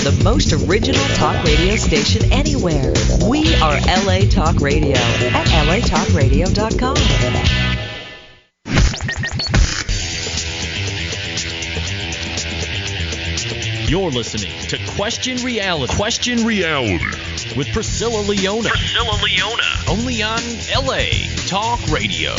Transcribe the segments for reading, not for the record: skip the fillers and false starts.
the most original talk radio station anywhere. We are LA Talk Radio at latalkradio.com. You're listening to Question Reality. Question Reality with Priscilla Leona. Priscilla Leona. Only on LA Talk Radio.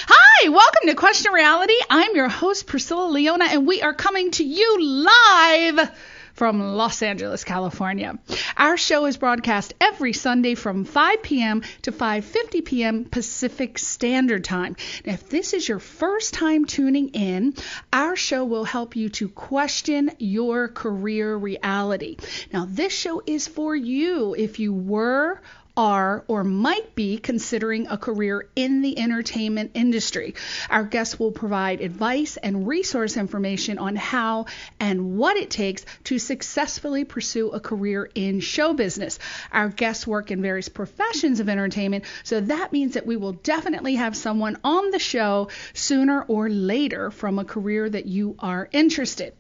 Hi, welcome to Question Reality. I'm your host, Priscilla Leona, and we are coming to you live from Los Angeles, California. Our show is broadcast every Sunday from 5 p.m. to 5:50 p.m. Pacific Standard Time. Now, if this is your first time tuning in, our show will help you to question your career reality. Now, this show is for you if you were, are, or might be considering a career in the entertainment industry. Our guests will provide advice and resource information on how and what it takes to successfully pursue a career in show business. Our guests work in various professions of entertainment, so that means that we will definitely have someone on the show sooner or later from a career that you are interested.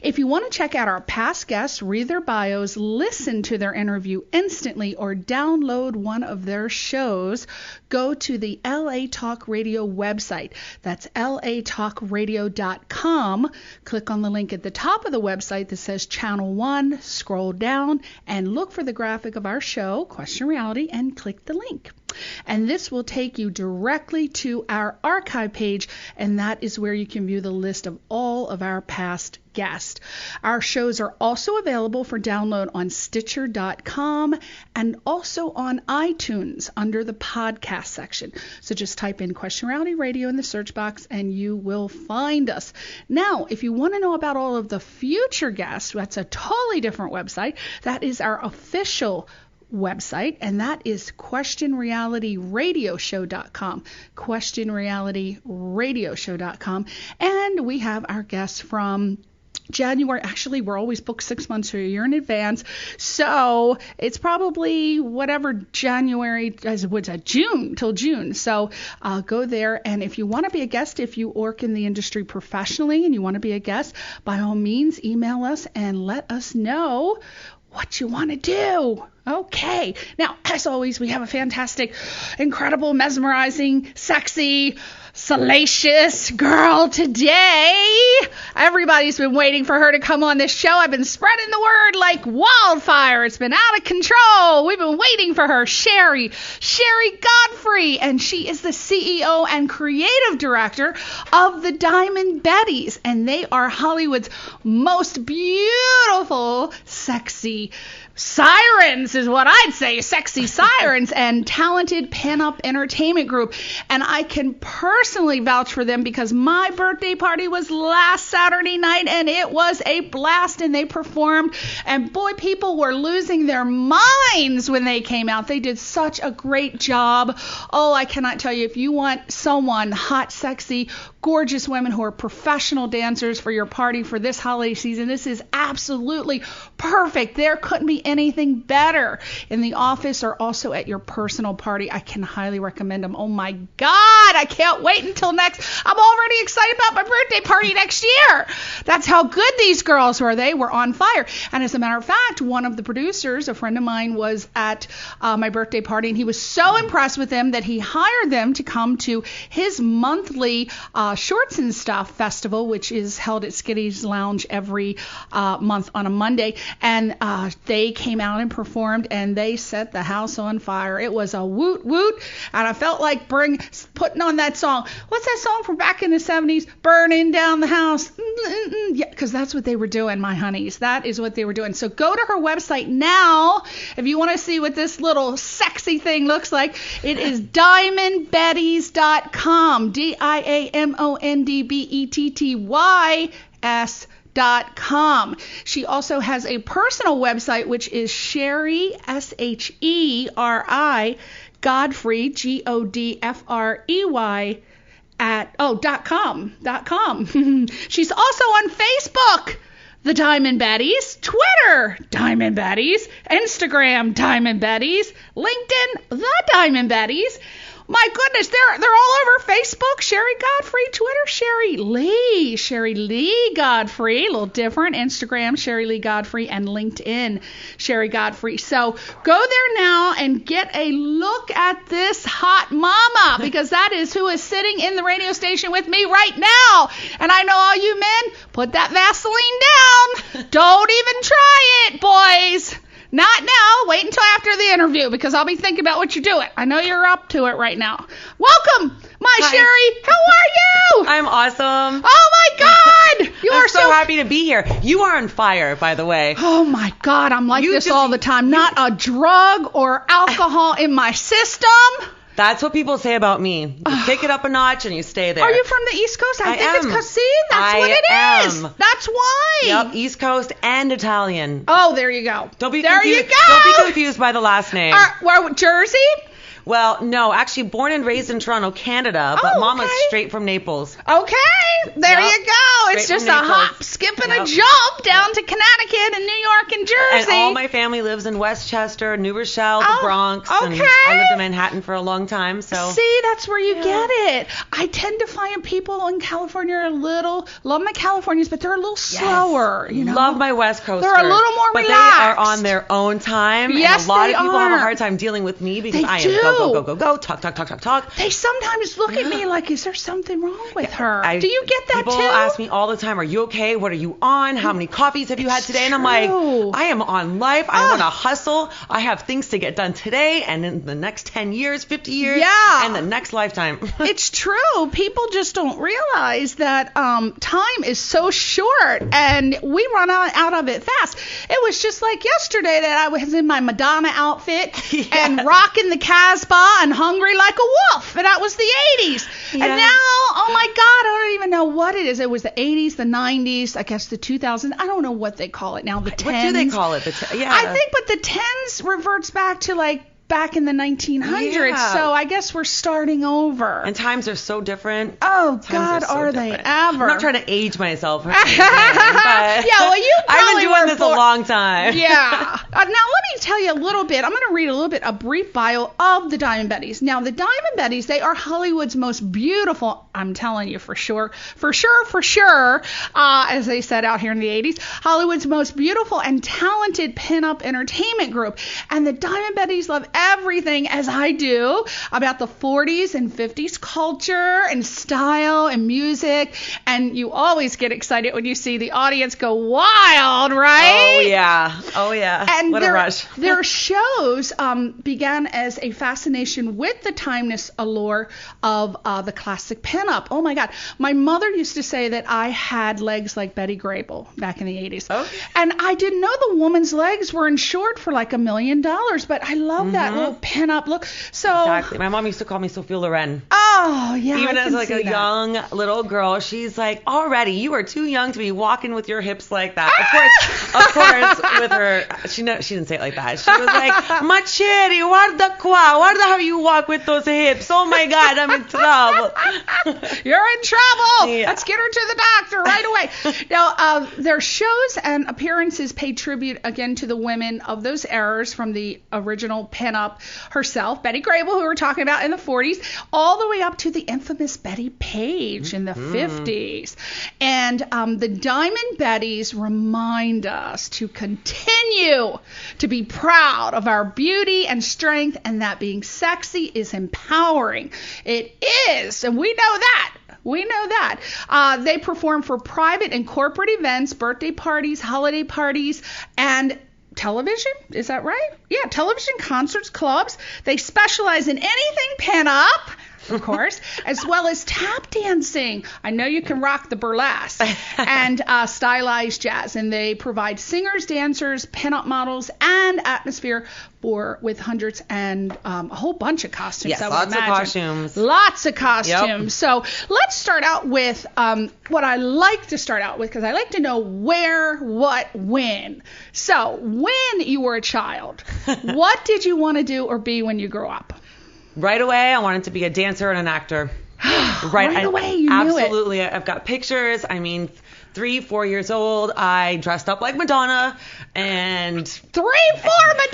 If you want to check out our past guests, read their bios, listen to their interview instantly, or download one of their shows, go to the LA Talk Radio website. That's latalkradio.com. Click on the link at the top of the website that says Channel 1, scroll down, and look for the graphic of our show, Question Reality, and click the link. And this will take you directly to our archive page, and that is where you can view the list of all of our past guests. Our shows are also available for download on Stitcher.com and also on iTunes under the podcast section. So just type in Question Reality Radio in the search box and you will find us. Now, if you want to know about all of the future guests, that's a totally different website. That is our official website, and that is questionrealityradioshow.com. questionrealityradioshow.com. And we have our guests from January. Actually, we're always booked 6 months or a year in advance, so it's probably whatever January, June till June. So go there, and if you want to be a guest, if you work in the industry professionally and you want to be a guest, by all means, email us and let us know what you want to do. Okay. Now, as always, we have a fantastic, incredible, mesmerizing, sexy, salacious girl today. Everybody's been waiting for her to come on this show. I've been spreading the word like wildfire. It's been out of control. We've been waiting for her. Sheri Godfrey, and she is the CEO and creative director of the Diamond Betties, and they are Hollywood's most beautiful, sexy sirens is what I'd say, sexy sirens, and talented pin-up entertainment group. And I can personally vouch for them because my birthday party was last Saturday night and it was a blast, and they performed, and boy, people were losing their minds when they came out. They did such a great job. Oh, I cannot tell you, if you want someone hot, sexy, gorgeous women who are professional dancers for your party for this holiday season, this is absolutely perfect. There couldn't be anything better in the office or also at your personal party. I can highly recommend them. Oh my God, I can't wait until next. I'm already excited about my birthday party next year. That's how good these girls were. They were on fire. And as a matter of fact, one of the producers, a friend of mine, was at my birthday party, and he was so impressed with them that he hired them to come to his monthly Shorts and Stuff Festival, which is held at Skitty's Lounge every month on a Monday. And they came out and performed, and they set the house on fire. It was a woot woot, and I felt like putting on that song. What's that song from back in the 70s? Burning down the house. Yeah, because that's what they were doing, my honeys. That is what they were doing. So go to her website now if you want to see what this little sexy thing looks like. It is diamondbetties.com. diamondbetties.com. She also has a personal website, which is Sheri, Sheri Godfrey, Godfrey .com. She's also on Facebook, The Diamond Betties, Twitter, Diamond Betties, Instagram, Diamond Betties, LinkedIn, The Diamond Betties. my goodness, they're all over Facebook. Sheri Godfrey, Twitter, Sheri Lee Godfrey, a little different. Instagram, Sheri Lee Godfrey, and LinkedIn, Sheri Godfrey. So go there now and get a look at this hot mama, because that is who is sitting in the radio station with me right now. And I know all you men, put that Vaseline down. Don't even try it, boys. Not now. Wait until after the interview, because I'll be thinking about what you're doing. I know you're up to it right now. Welcome, my Hi. Sheri. How are you? I'm awesome. Oh, my God. You I'm are so happy to be here. You are on fire, by the way. Oh, my God. I'm like You this just- all the time. Not a drug or alcohol in my system. That's what people say about me. You take it up a notch and you stay there. Are you from the East Coast? I think it's am. because, see, that's I what it is. am. That's why. Yep, East Coast and Italian. Oh, there you go. Don't be there confused. you go. Don't be confused by the last name. Where, Jersey? Well, no, actually born and raised in Toronto, Canada, but Oh, Mama's okay. straight from Naples. Okay, there Yep. you go. It's Straight just from a Naples. hop, skip, and a Yep. jump down to Connecticut and New York and Jersey. And all my family lives in Westchester, New Rochelle, the Oh, Bronx. And okay. I lived in Manhattan for a long time, so. See, that's where you get it. I tend to find people in California are a little, love my Californians, but they're a little slower. You know? Love my West Coasters. They're a little more but relaxed. they are on their own time. Yes, and a lot they of people have are. a hard time dealing with me because They I am do. go, talk. They sometimes look at me like, is there something wrong with her? Do you get that people too? ask me all the time, are you okay? What are you on? How many coffees have you had today? And I'm like, true. I am on life. I want to hustle. I have things to get done today and in the next 10 years, 50 years, Yeah. and the next lifetime. It's true. People just don't realize that time is so short and we run out of it fast. It was just like yesterday that I was in my Madonna outfit and rocking the Casbah and hungry like a wolf. And that was the 80s. And Yeah. now, oh my God, I don't even know what it is. It was the 80s, the 90s, I guess the 2000s. I don't know what they call it now, the 10s. What do they call it? Yeah. I think, but the 10s reverts back to like back in the 1900s. Yeah. So I guess we're starting over. And times are so different. Oh, Times God, so are they different. ever. I'm not trying to age myself. Or Yeah, anything, but well, you I've probably been doing were this for- a long time. Yeah. Now, let me tell you a little bit. I'm going to read a little bit, a brief bio of the Diamond Betties. Now, the Diamond Betties, they are Hollywood's most beautiful, I'm telling you for sure, as they said out here in the 80s, Hollywood's most beautiful and talented pinup entertainment group. And the Diamond Betties love everything, as I do, about the 40s and 50s culture and style and music. And you always get excited when you see the audience go wild, right? Oh yeah. And what a rush. Their shows began as a fascination with the timeless allure of the classic pinup. Oh my God. My mother used to say that I had legs like Betty Grable back in the 80s. Oh. And I didn't know the woman's legs were insured for like $1 million, but I love that little pinup look. So, Exactly. My mom used to call me Sophia Loren. oh yeah. Even I as can like see a that. young little girl, she's like, already, you are too young to be walking with your hips like that. Of course, with her, she didn't say it like that. She was like, Macheri, guarda how you walk with those hips. Oh my God, I'm in trouble. You're in trouble. Yeah. Let's get her to the doctor right away. Now, their shows and appearances pay tribute again to the women of those eras, from the original pinup herself, Betty Grable, who we were talking about in the 40s, all the way up to the infamous Betty Page in the 50s. And the Diamond Betties remind us to continue to be proud of our beauty and strength, and that being sexy is empowering. It is, and we know that. We know that. They perform for private and corporate events, birthday parties, holiday parties, and television. Is that right? Yeah, television, concerts, clubs. They specialize in anything pinup, of course, as well as tap dancing. I know you can rock the burlesque and stylized jazz. And they provide singers, dancers, pinup models, and atmosphere with hundreds and a whole bunch of costumes. Yes, I would lots of imagine. costumes. Lots of costumes. Yep. So let's start out with what I like to start out with, because I like to know where, what, when. So when you were a child, what did you want to do or be when you grew up? Right away, I wanted to be a dancer and an actor. Right away, you knew it. Absolutely. I've got pictures. I mean, 3-4 years old, I dressed up like Madonna, and 3-4 Madonna.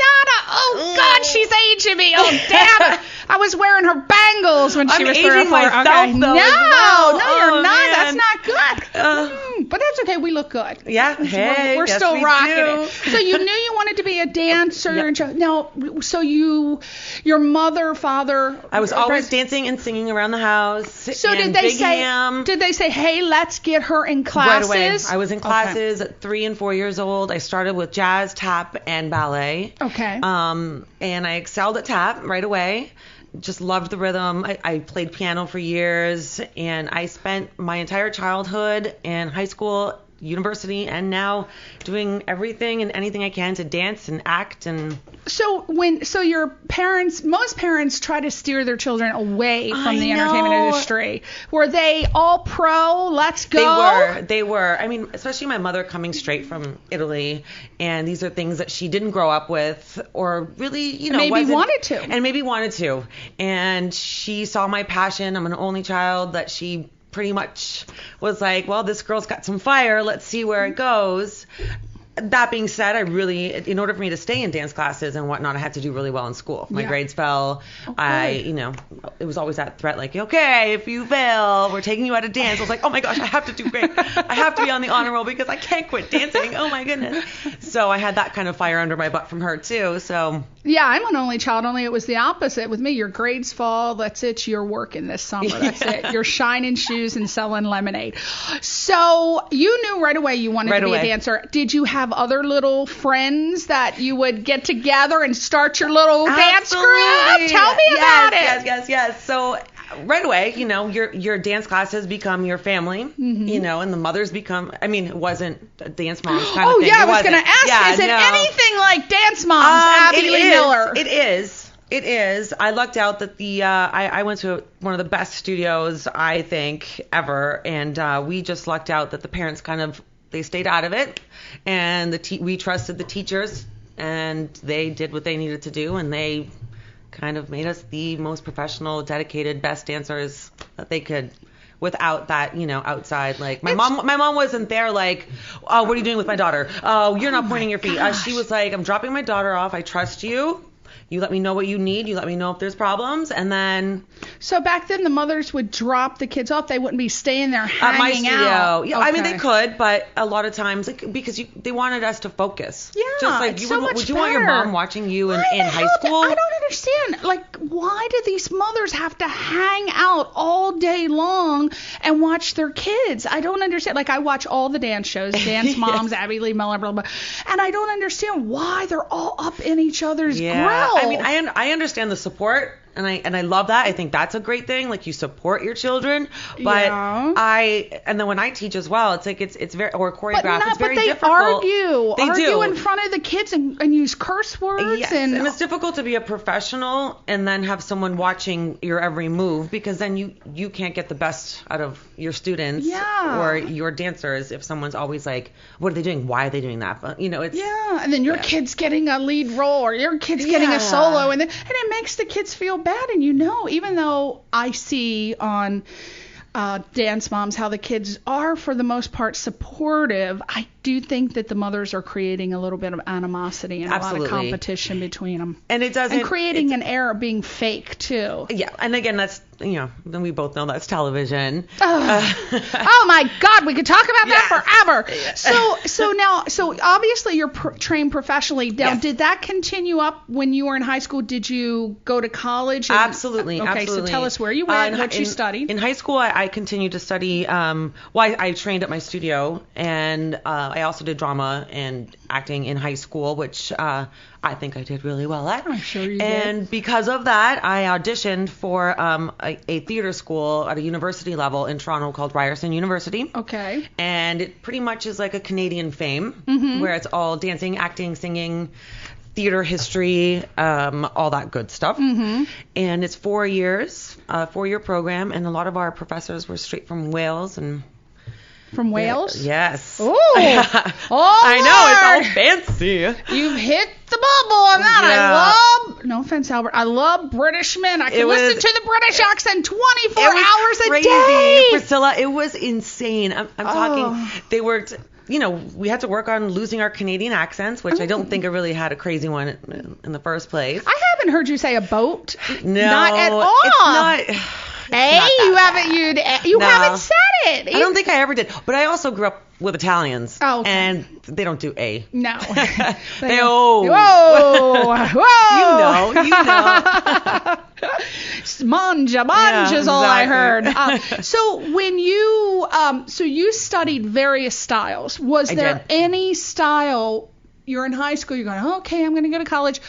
Oh God, she's aging me. Oh damn it. I was was wearing her bangles when she was 3 or 4. I'm aging myself, okay. though, No, as well. no, you're Oh, not. man. That's not good. But that's okay. We look good. Yeah, hey, we're yes, still we rocking do. it. So you knew you wanted to be a dancer. Yep. Now, so your mother, father. I was always dancing and singing around the house. So and did they Big say? Ham. Did they say, "Hey, let's get her in classes"? Right away. I was in classes at 3 and 4 years old. I started with jazz, tap, and ballet. Okay. And I excelled at tap right away. Just loved the rhythm. I played piano for years, and I spent my entire childhood and high school, university, and now doing everything and anything I can to dance and act. And so your parents, most parents try to steer their children away from the I entertainment know. industry. Were they all pro? Let's go. They were. I mean, especially my mother coming straight from Italy, and these are things that she didn't grow up with, or really, wanted to. And she saw my passion. I'm an only child that she pretty much was like, well, this girl's got some fire. Let's see where it goes. That being said, in order for me to stay in dance classes and whatnot, I had to do really well in school. My grades fell. Okay. It was always that threat, like, okay, if you fail, we're taking you out of dance. I was like, oh my gosh, I have to do great. I have to be on the honor roll because I can't quit dancing. Oh my goodness. So I had that kind of fire under my butt from her too. So yeah, I'm an only child, only it was the opposite with me. Your grades fall, that's it. You're working this summer. That's it. You're shining shoes and selling lemonade. So you knew right away you wanted to be a dancer. Did you have other little friends that you would get together and start your little dance group? Tell me about it. Yes. So right away, your dance classes become your family, and the mothers become, it wasn't dance moms kind of thing. I was going to ask, is it anything like Dance Moms, Abby Lee Miller? It is. I lucked out that I went to one of the best studios, I think, ever, and we just lucked out that the parents they stayed out of it, and we trusted the teachers, and they did what they needed to do, and they kind of made us the most professional, dedicated, best dancers that they could, without that, outside. Like my mom wasn't there like, oh, what are you doing with my daughter? Oh, you're not pointing your feet. She was like, I'm dropping my daughter off. I trust you. You let me know what you need. You let me know if there's problems. And then... So back then the mothers would drop the kids off. They wouldn't be staying there hanging at my studio. out. Yeah, okay. they could, but a lot of times, because they wanted us to focus. Yeah, just like would you want your mom watching you in high school? I don't understand. Like, why do these mothers have to hang out all day long and watch their kids? I don't understand. Like, I watch all the dance shows, Dance Moms, Abby Lee Miller, blah, blah, and I don't understand why they're all up in each other's grill. I understand the support, and I love that. I think that's a great thing. Like, you support your children, but and then when I teach as well, it's like it's very, or choreograph, it's very difficult. They argue in front of the kids and use curse words. Yes, and it's difficult to be a professional and then have someone watching your every move, because then you can't get the best out of your students or your dancers if someone's always like, what are they doing? Why are they doing that? But it's and then your kid's getting a lead role or your kid's getting a solo, and it makes the kids feel bad. And even though I see on Dance Moms how the kids are for the most part supportive, I do think that the mothers are creating a little bit of animosity and a lot of competition between them. And it doesn't. And creating an air of being fake too. Yeah, and again, that's then we both know that's television. Oh my God, we could talk about that forever. Yeah. So obviously you're trained professionally. Now, did that continue up when you were in high school? Did you go to college? Absolutely. Okay, absolutely. So tell us where you went, what you studied. In high school, I continued to study. I trained at my studio, and I also did drama and acting in high school, which I think I did really well at. I'm sure you did. And because of that, I auditioned for a theater school at a university level in Toronto called Ryerson University. Okay. And it pretty much is like a Canadian Fame, where it's all dancing, acting, singing, theater history, all that good stuff. And it's 4 years, a 4-year program, and a lot of our professors were straight from Wales and... From Wales? Yes. Ooh. I know, it's all fancy. You've hit the bubble on that. I love, no offense, Albert, I love British men. I can listen to the British accent 24 hours a day. Priscilla, it was insane. I'm talking, they worked... we had to work on losing our Canadian accents, which I don't think I really had a crazy one in the first place. I haven't heard you say a boat. No, not at all. It's not. You haven't said it. I don't think I ever did. But I also grew up with Italians. Oh, okay. And they don't do A. No. They whoa. Whoa. You know. Manja is all I heard. So when you you studied various styles, was there any style, you're in high school, you're going, okay, I'm going to go to college,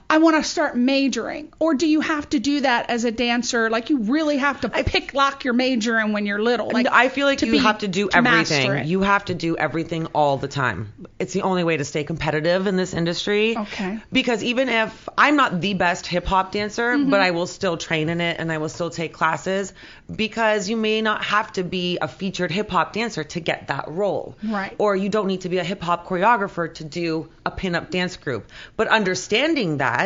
I want to start majoring? Or do you have to do that as a dancer? Like, you really have to lock your major in when you're little. Like, I feel like you have to do everything. It. You have to do everything all the time. It's the only way to stay competitive in this industry. Okay. Because even if I'm not the best hip hop dancer, but I will still train in it and I will still take classes, because you may not have to be a featured hip hop dancer to get that role. Right. Or you don't need to be a hip hop choreographer to do a pinup dance group. But understanding that,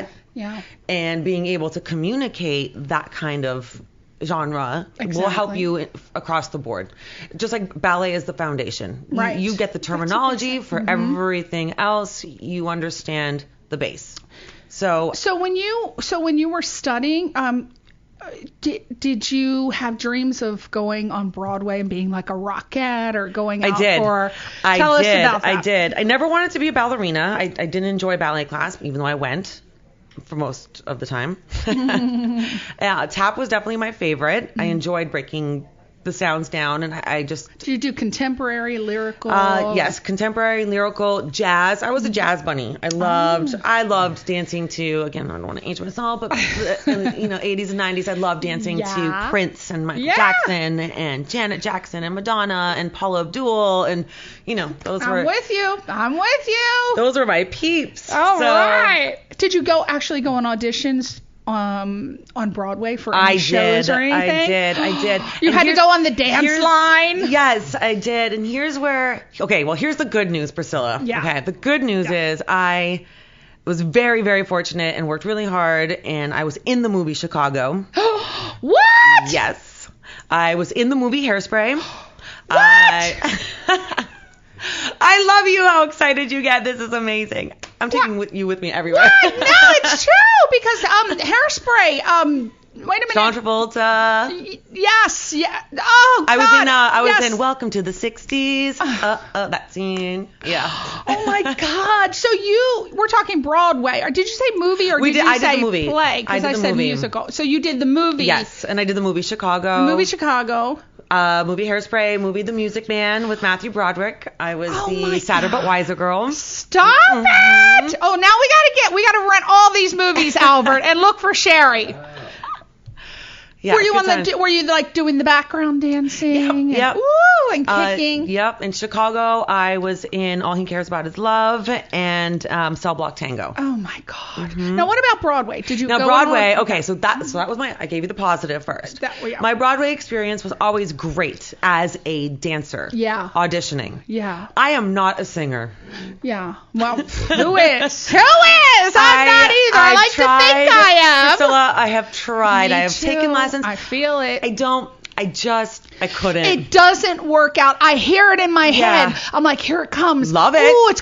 and being able to communicate that kind of genre will help you across the board. Just like ballet is the foundation. Right. You get the terminology for everything else. You understand the base. So when you were studying, did you have dreams of going on Broadway and being like a rockette, or going out? Tell us about that. I did. I never wanted to be a ballerina. I didn't enjoy ballet class, even though I went for most of the time. Tap was definitely my favorite. I enjoyed breaking the sounds down, and I just... Did you do contemporary, lyrical? Yes, contemporary, lyrical, jazz. I was a jazz bunny. I loved dancing to, again, I don't want to age myself, but in the 80s and 90s, I loved dancing to Prince and Michael Jackson and Janet Jackson and Madonna and Paula Abdul, and those were... I'm with you. Those were my peeps. All right. Did you actually go on auditions on Broadway for any shows or anything? I did. You had to go on the dance line? Yes, I did. And here's here's the good news, Priscilla. Yeah. Okay, the good news is I was very, very fortunate and worked really hard, and I was in the movie Chicago. What? Yes. I was in the movie Hairspray. What? I love you, how excited you get. This is amazing. I'm taking you with me everywhere. What? No, it's true, because Hairspray, wait a minute. John Travolta. Yes, yeah. Oh, God. I was in Welcome to the 60s. That scene. Yeah. Oh my God. So we're talking Broadway. Or did you say movie, or did you say movie. Play? Because I said movie. Musical. So you did the movie. Yes, and I did the movie Chicago. Movie Chicago. Movie Hairspray, movie The Music Man with Matthew Broderick. I was the sadder but wiser girl. Stop it! Oh, now we gotta rent all these movies, Albert, and look for Sheri. Yeah, were you like doing the background dancing? Yep. Ooh, and kicking. Yep. In Chicago, I was in All He Cares About Is Love and Cell Block Tango. Oh my God. Now what about Broadway? Did you go Broadway? On? Okay, so that was I gave you the positive first. Yeah. My Broadway experience was always great as a dancer. Yeah. Auditioning. Yeah. I am not a singer. Yeah. Well, who is? Who is? I'm not either. I like to think I am. Priscilla, I have tried. I have taken lessons. I feel it. I couldn't. It doesn't work out. I hear it in my head. I'm like, here it comes. Love it. Ooh, it's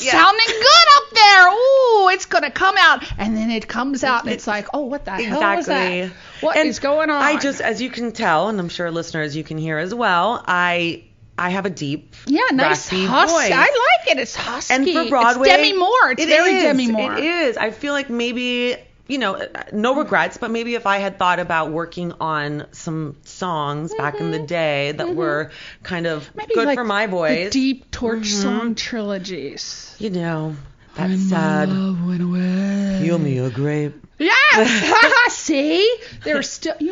sounding good up there. Ooh, it's gonna come out. And then it comes out, and it's like, oh, what the hell is that? What is going on? I just, as you can tell, and I'm sure listeners you can hear as well, I have a nice husky voice. I like it. It's husky. And for Broadway, it's Demi Moore. It's very Demi Moore. It is. I feel like maybe, no regrets, but maybe if I had thought about working on some songs back in the day that were kind of maybe good like for my voice. The Deep Torch song trilogies. That's sad. Love went away. Peel me a grape. Yes. See, you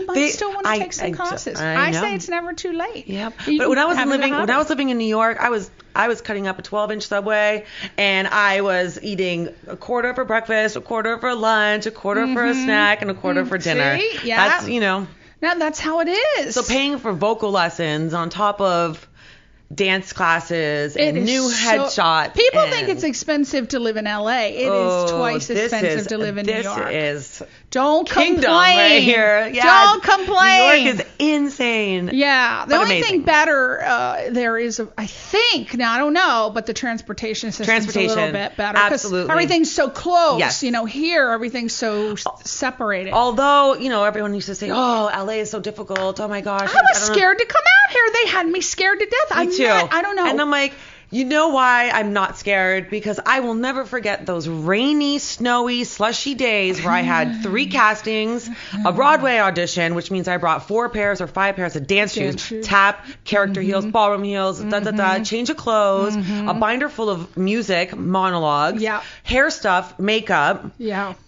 might still want to take some classes. I know. Say it's never too late. Yep. But when I was living in New York, I was cutting up a 12-inch Subway, and I was eating a quarter for breakfast, a quarter for lunch, a quarter for a snack, and a quarter for dinner. See? Yeah. That's Now that's how it is. So paying for vocal lessons on top of dance classes and new headshots. People think it's expensive to live in LA. It is twice expensive to live in New York. This is Don't kingdom complain. right here. Yeah, Don't complain. New York is insane. Yeah. The But only amazing. thing better there is, I think, now I don't know, but the transportation system's a little bit better. 'Cause Absolutely. everything's so close. Yes. Here, everything's so separated. Although, everyone used to say, oh, LA is so difficult. Oh my gosh. I was scared to come out here. They had me scared to death. Me too. I don't know. And I'm like, you know why I'm not scared? Because I will never forget those rainy, snowy, slushy days where I had 3 castings, a Broadway audition, which means I brought 4 pairs or 5 pairs of dance shoes, tap, character heels, ballroom heels, change of clothes, a binder full of music, monologues, hair stuff, makeup,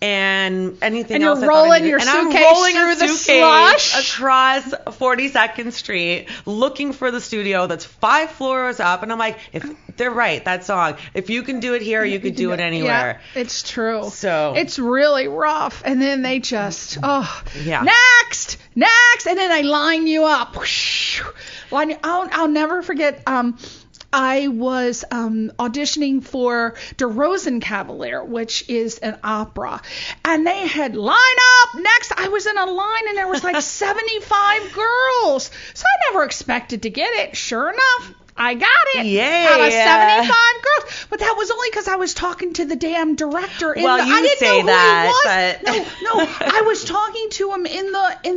and anything and else. You're rolling your and suitcase I'm rolling through a the suitcase slush across 42nd Street, looking for the studio that's 5 floors up, and I'm like, if they're right, that song. If you can do it here, you could do it anywhere. Yeah, it's true. So it's really rough. And then they just, yeah. next, and then they line you up. I'll never forget. I was auditioning for Der Rosenkavalier, which is an opera, and they had line up next. I was in a line, and there was like 75 girls, so I never expected to get it. Sure enough, I got it. Yeah. Out of 75 girls. But that was only because I was talking to the damn director. Well, you I didn't say know who that, he was. but No, I was talking to him in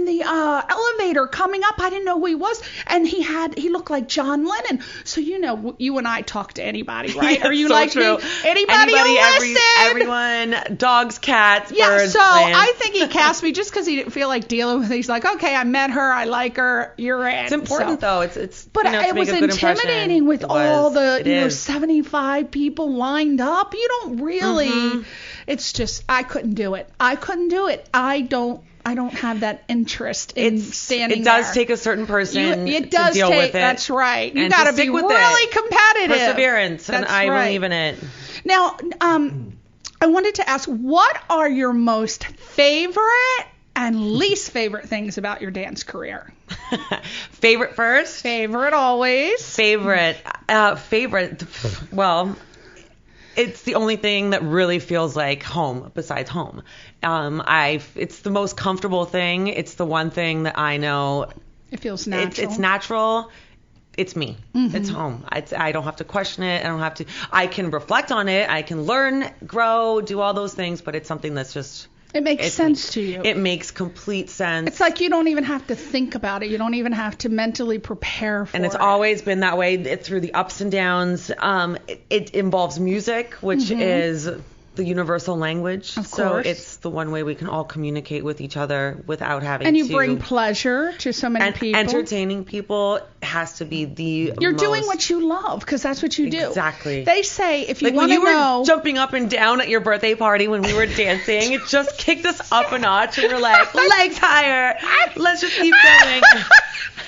the elevator coming up. I didn't know who he was, and he looked like John Lennon. So you and I talk to anybody, right? Yeah, Are you so like true. me? Anybody will listen. Everyone, dogs, cats, birds, so plants. I think he cast me just because he didn't feel like dealing with it. He's like, okay, I met her, I like her, you're in. It's important though. It's but to it make was a good intimidating impression. with It all was. the It is. 75 people lined up. You don't really. It's just I couldn't do it. I don't have that interest in standing It does there. take a certain person It does to deal take. with it. That's right. You and got to to be stick with really it. competitive. Perseverance, and That's I right. believe in it. Now, I wanted to ask, what are your most favorite and least favorite things about your dance career? Favorite first? Favorite always. Favorite. Well, it's the only thing that really feels like home besides home. It's the most comfortable thing. It's the one thing that I know. It feels natural. It's natural. It's me. It's home. I don't have to question it. I can reflect on it. I can learn, grow, do all those things, but it's something that's just. It makes sense to you. It makes complete sense. It's like you don't even have to think about it. You don't even have to mentally prepare for it. And it's always been that way through the ups and downs. It involves music, which is the universal language. Of so course. it's the one way we can all communicate with each other without having to. And you bring pleasure to so many people. Entertaining people has to be the You're most... doing what you love because that's what you do. Exactly. They say if you Like when want to you know. were jumping up and down at your birthday party when we were dancing, it just kicked us up a notch, and we're like, legs higher. Let's just keep going.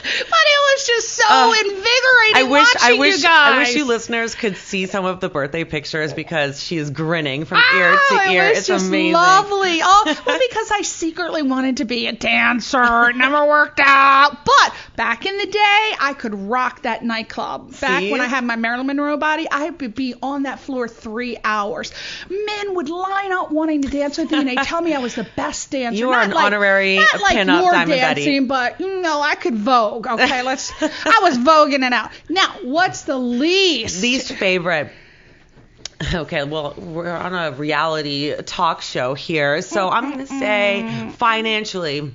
But it was just so invigorating watching you guys. I wish you listeners could see some of the birthday pictures because she is grinning from ear to ear. It was It's just amazing. lovely. Well, because I secretly wanted to be a dancer. It never worked out. But back in the day, I could rock that nightclub. Back See? when I had my Marilyn Monroe body, I would be on that floor 3 hours. Men would line up wanting to dance with me, and they tell me I was the best dancer. You are an honorary not like pin-up you're Diamond dancing, Betty. but I could vogue. Okay, I was voguing it out. Now, what's the least favorite? Okay, well, we're on a reality talk show here, so I'm going to say financially.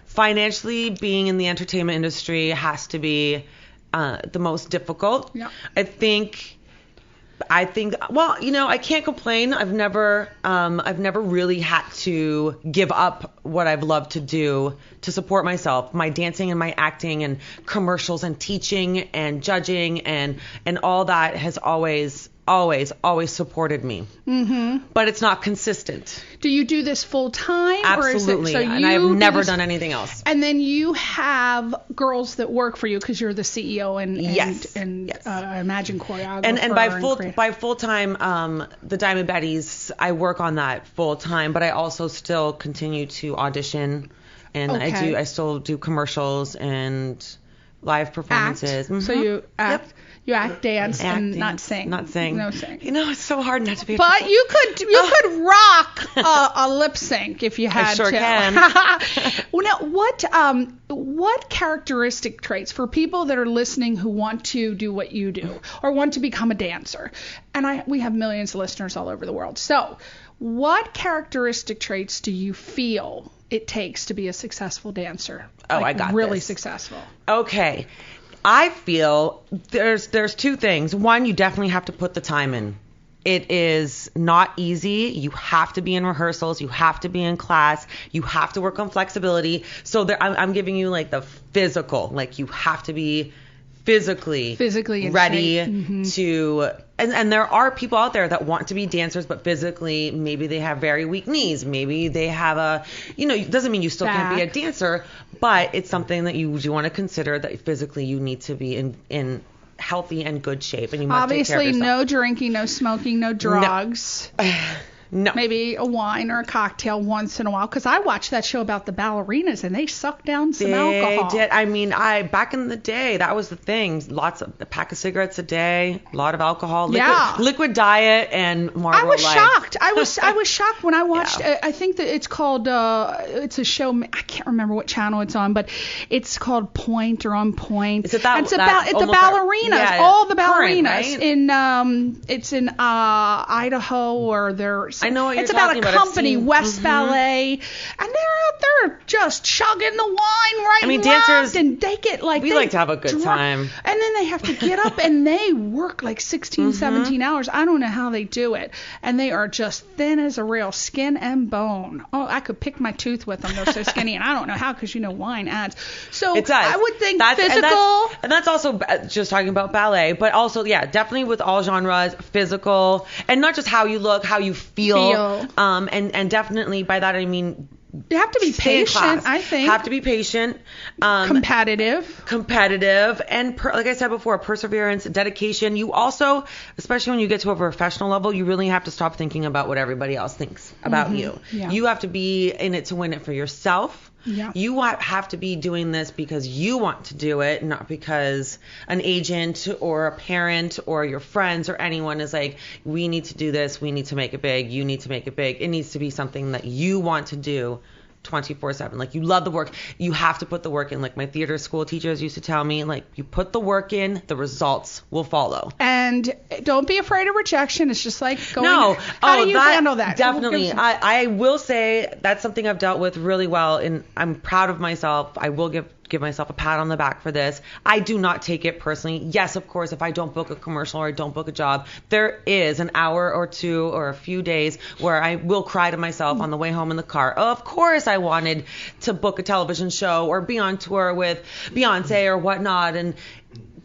Financially, being in the entertainment industry has to be the most difficult. Yeah. I think, well, I can't complain. I've never really had to give up what I've loved to do to support myself, my dancing and my acting and commercials and teaching and judging and all that has always supported me. But it's not consistent. Do you do this full time? Absolutely. And I have never done anything else. And then you have girls that work for you because you're the CEO and Yes. Imagine choreographer. And by full time, the Diamond Betties, I work on that full time, but I also still continue to audition, and Okay. I still do commercials and live performances. Act. So you act, you act, dance, and not sing. Not sing. No sing. You know, it's so hard not to be. But you could rock a lip sync if you had I sure to. can. Well, now, what characteristic traits for people that are listening who want to do what you do or want to become a dancer? And we have millions of listeners all over the world. So, what characteristic traits do you feel it takes to be a successful dancer? Oh, I got really this. Successful. Okay. I feel there's two things. One, you definitely have to put the time in. It is not easy. You have to be in rehearsals. You have to be in class. You have to work on flexibility. So I'm giving you like the physical. Like you have to be physically in ready shape. to. And there are people out there that want to be dancers, but physically maybe they have very weak knees. Maybe they have it doesn't mean you still can't be a dancer, but it's something that you do want to consider that physically you need to be in healthy and good shape, and you must take care of Obviously, yourself. no drinking, no smoking, no drugs. No. Maybe a wine or a cocktail once in a while. Because I watched that show about the ballerinas, and they sucked down some alcohol. They did. I mean, back in the day, that was the thing. A pack of cigarettes a day, a lot of alcohol, liquid diet, and Marlboro I was Light. shocked. I was shocked when I watched. I think that it's called. It's a show. I can't remember what channel it's on, but it's called Point or On Point. It's about the ballerinas. All the ballerinas it's in Idaho, or there's. I know what you're It's talking about a company, West Ballet, and they're out there just chugging the wine and dancers, left, and they get like we like to have a good time, and then they have to get up and they work like 16, 17 hours. I don't know how they do it, and they are just thin as a rail, skin and bone. Oh, I could pick my tooth with them. They're so skinny, and I don't know how, because wine adds. So it does. I would think physical, and that's also just talking about ballet, but also definitely with all genres, physical, and not just how you look, how you feel. And definitely by that I mean you have to be patient. I think have to be patient, competitive, and like I said before, perseverance, dedication. You also, especially when you get to a professional level, you really have to stop thinking about what everybody else thinks about you. Yeah. You have to be in it to win it for yourself. Yeah. You have to be doing this because you want to do it, not because an agent or a parent or your friends or anyone is like, we need to do this, we need to make it big, you need to make it big. It needs to be something that you want to do 24/7. Like, you love the work. You have to put the work in. Like my theater school teachers used to tell me, like, you put the work in, the results will follow. And don't be afraid of rejection. It's just like going. No. How do you handle that? Definitely. I will say that's something I've dealt with really well, and I'm proud of myself. I will give myself a pat on the back for this. I do not take it personally. Yes, of course, if I don't book a commercial or I don't book a job, there is an hour or two or a few days where I will cry to myself on the way home in the car. Of course, I wanted to book a television show or be on tour with Beyonce or whatnot, and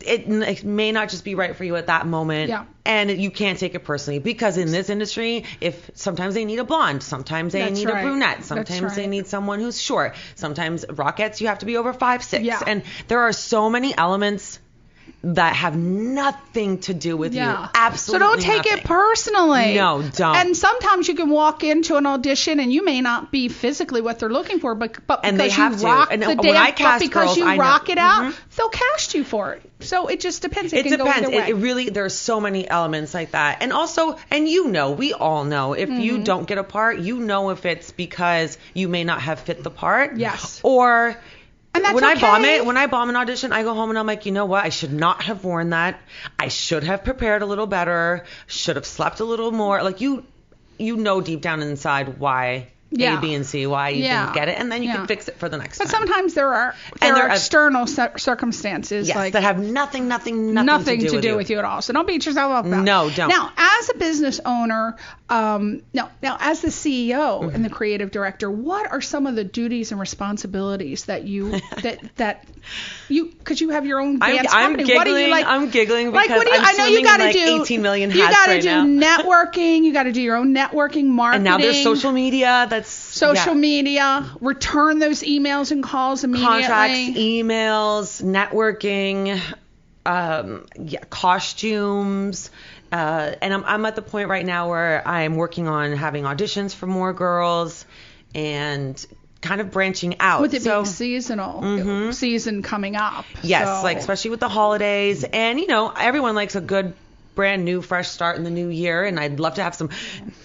it may not just be right for you at that moment. Yeah. And you can't take it personally, because in this industry, if sometimes they need a blonde, sometimes they need a brunette, sometimes they need someone who's short, sometimes Rockettes, you have to be over 5'6". Yeah. And there are so many elements that have nothing to do with you. Absolutely. So don't take nothing. it personally. No, don't. And sometimes you can walk into an audition and you may not be physically what they're looking for, but and because they have you rock to. And the when dance, I cast but because girls, you I know. rock it out, they'll cast you for it. So it just depends. It can depends. Go either way. It really, there's so many elements like that. And also, and we all know, if you don't get a part, if it's because you may not have fit the part. Yes. Or and that's when okay. when I bomb an audition, I go home and I'm like, you know what? I should not have worn that. I should have prepared a little better. Should have slept a little more. Like you know deep down inside why. A, B, and C, why you didn't get it, and then you can fix it for the next time. But sometimes there are external circumstances that have nothing to do with you at all. So don't beat yourself up about it. No, don't. Now, as a business owner, now as the CEO and the creative director, what are some of the duties and responsibilities that you because you have your own dance company? Giggling, what do you like? I'm giggling because I know you got to do 18 million hats you got to right do now. networking. You got to do your own networking, marketing. And now there's social media. Social media, return those emails and calls immediately. Contracts, emails, networking, costumes. And I'm at the point right now where I'm working on having auditions for more girls, and kind of branching out. With it being seasonal, season coming up. Yes, so. like especially with the holidays. And, everyone likes a good brand new fresh start in the new year, and I'd love to have some